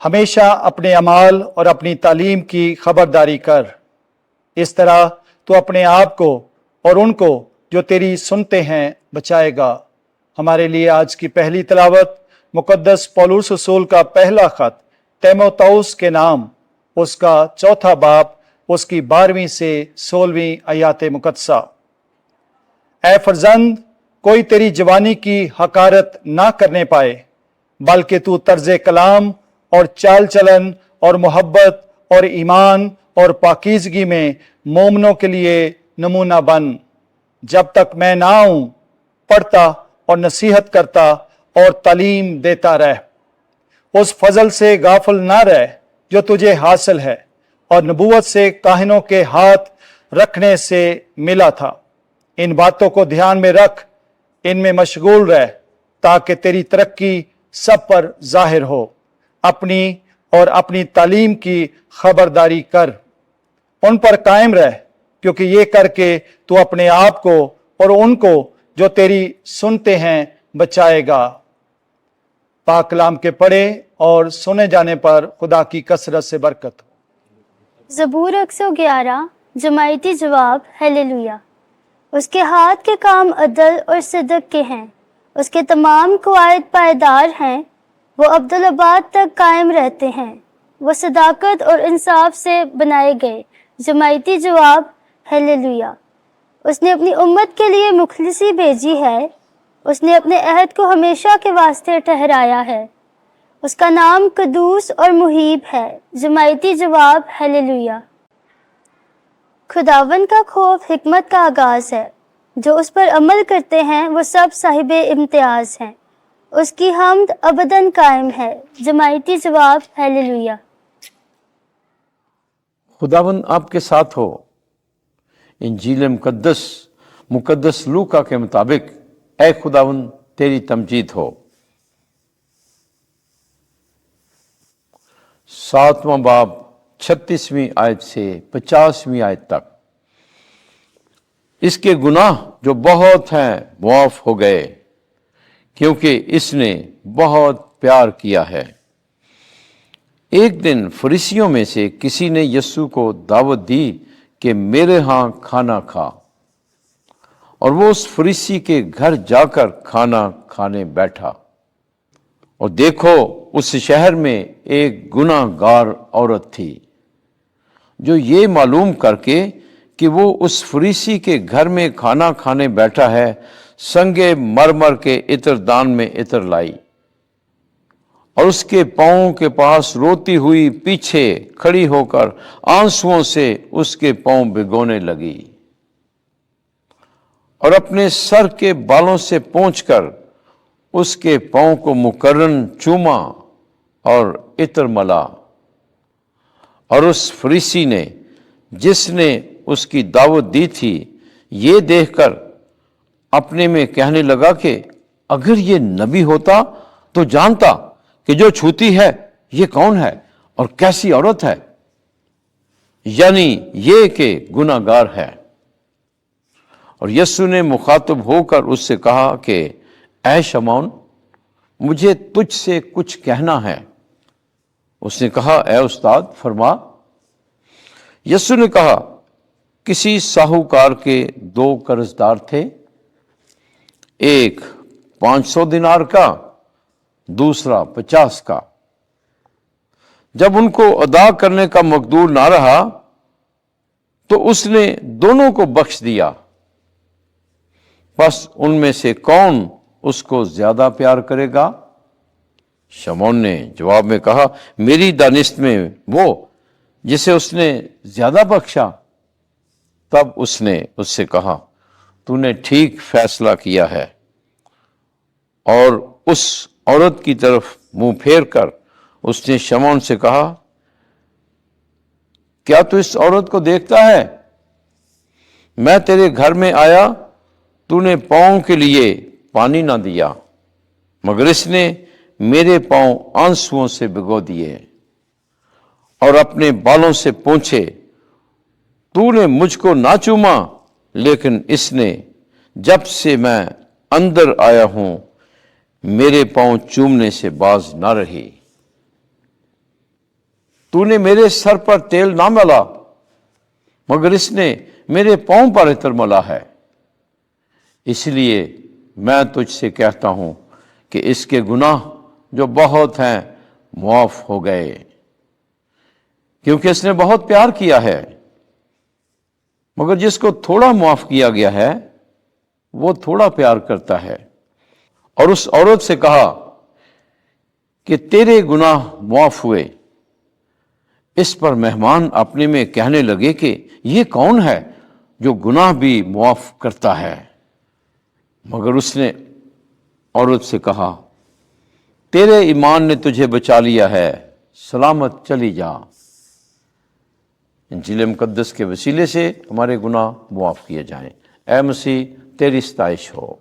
ہمیشہ اپنے اعمال اور اپنی تعلیم کی خبرداری کر، اس طرح تو اپنے آپ کو اور ان کو جو تیری سنتے ہیں بچائے گا۔ ہمارے لیے آج کی پہلی تلاوت مقدس پولس رسول کا پہلا خط تیموتھوس کے نام، اس کا 4 باب، اس کی 12ویں سے 16ویں آیات مقدسہ۔ اے فرزند، کوئی تیری جوانی کی حقارت نہ کرنے پائے، بلکہ تو طرز کلام اور چال چلن اور محبت اور ایمان اور پاکیزگی میں مومنوں کے لیے نمونہ بن۔ جب تک میں نہ آؤں پڑھتا اور نصیحت کرتا اور تعلیم دیتا رہ۔ اس فضل سے غافل نہ رہ جو تجھے حاصل ہے اور نبوت سے کاہنوں کے ہاتھ رکھنے سے ملا تھا۔ ان باتوں کو دھیان میں رکھ، ان میں مشغول رہ، تاکہ تیری ترقی سب پر ظاہر ہو۔ اپنی تعلیم کی خبرداری کر، ان پر قائم رہ، کیونکہ یہ کر کے تو اپنے آپ کو اور ان کو جو تیری سنتے ہیں بچائے گا۔ پاک کلام کے پڑھے اور سنے جانے پر خدا کی کثرت سے برکت ہو۔ زبور 111 جماعتی جواب ہیلیلویا۔ اس کے ہاتھ کے کام عدل اور صدق کے ہیں، اس کے تمام قواعد پائیدار ہیں، وہ ابدالآباد تک قائم رہتے ہیں، وہ صداقت اور انصاف سے بنائے گئے۔ جماعتی جواب ہیلیلویا۔ اس نے اپنی امت کے لیے مخلصی بھیجی ہے، اس نے اپنے عہد کو ہمیشہ کے واسطے ٹھہرایا ہے، اس کا نام قدوس اور محیب ہے۔ جماعتی جواب ہیلیلویا۔ خداوند کا خوف حکمت کا آغاز ہے، جو اس پر عمل کرتے ہیں وہ سب صاحب امتیاز ہیں، اس کی حمد ابداً قائم ہے۔ جماعتی جواب ہیلیلویا۔ خداوند آپ کے ساتھ ہو۔ انجیل مقدس لوکا کے مطابق اے خداوند تیری تمجید ہو۔ 7واں باب 36ویں آیت سے 50ویں آیت تک۔ اس کے گناہ جو بہت ہیں معاف ہو گئے، کیونکہ اس نے بہت پیار کیا ہے۔ ایک دن فریسیوں میں سے کسی نے یسوع کو دعوت دی کہ میرے ہاں کھانا کھا، اور وہ اس فریسی کے گھر جا کر کھانا کھانے بیٹھا۔ اور دیکھو، اس شہر میں ایک گناہ گار عورت تھی، جو یہ معلوم کر کے کہ وہ اس فریسی کے گھر میں کھانا کھانے بیٹھا ہے، سنگے مرمر کے عطر دان میں عطر لائی، اور اس کے پاؤں کے پاس روتی ہوئی پیچھے کھڑی ہو کر آنسوؤں سے اس کے پاؤں بھگونے لگی، اور اپنے سر کے بالوں سے پونچھ کر اس کے پاؤں کو مکرن چوما اور عطر ملا۔ اور اس فریسی نے، جس نے اس کی دعوت دی تھی، یہ دیکھ کر اپنے میں کہنے لگا کہ اگر یہ نبی ہوتا تو جانتا کہ جو چھوتی ہے یہ کون ہے اور کیسی عورت ہے، یعنی یہ کہ گناہ گار ہے۔ اور یسوع نے مخاطب ہو کر اس سے کہا کہ اے شمعون، مجھے تجھ سے کچھ کہنا ہے۔ اس نے کہا اے استاد فرما۔ یسوع نے کہا، کسی ساہوکار کے 2 قرضدار تھے، ایک 500 دینار کا، دوسرا 50 کا۔ جب ان کو ادا کرنے کا مقدور نہ رہا تو اس نے دونوں کو بخش دیا۔ بس ان میں سے کون اس کو زیادہ پیار کرے گا؟ شمعون نے جواب میں کہا، میری دانست میں وہ جسے اس نے زیادہ بخشا۔ تب اس نے اس سے کہا، تو نے ٹھیک فیصلہ کیا ہے۔ اور اس عورت کی طرف منہ پھیر کر اس نے شمعون سے کہا، کیا تو اس عورت کو دیکھتا ہے؟ میں تیرے گھر میں آیا، تو نے پاؤں کے لیے پانی نہ دیا، مگر اس نے میرے پاؤں آنسوؤں سے بھگو دیے اور اپنے بالوں سے پونچھے۔ تو نے مجھ کو نہ چوما، لیکن اس نے جب سے میں اندر آیا ہوں میرے پاؤں چومنے سے باز نہ رہی۔ تو نے میرے سر پر تیل نہ ملا مگر اس نے میرے پاؤں پر عطر ملا ہے، اس لیے میں تجھ سے کہتا ہوں کہ اس کے گناہ جو بہت ہیں معاف ہو گئے، کیونکہ اس نے بہت پیار کیا ہے۔ مگر جس کو تھوڑا معاف کیا گیا ہے وہ تھوڑا پیار کرتا ہے۔ اور اس عورت سے کہا کہ تیرے گناہ معاف ہوئے۔ اس پر مہمان اپنے میں کہنے لگے کہ یہ کون ہے جو گناہ بھی معاف کرتا ہے؟ مگر اس نے عورت سے کہا، تیرے ایمان نے تجھے بچا لیا ہے، سلامت چلی جا۔ انجیل مقدس کے وسیلے سے ہمارے گناہ معاف کیے جائیں۔ اے مسیح، تیری ستائش ہو۔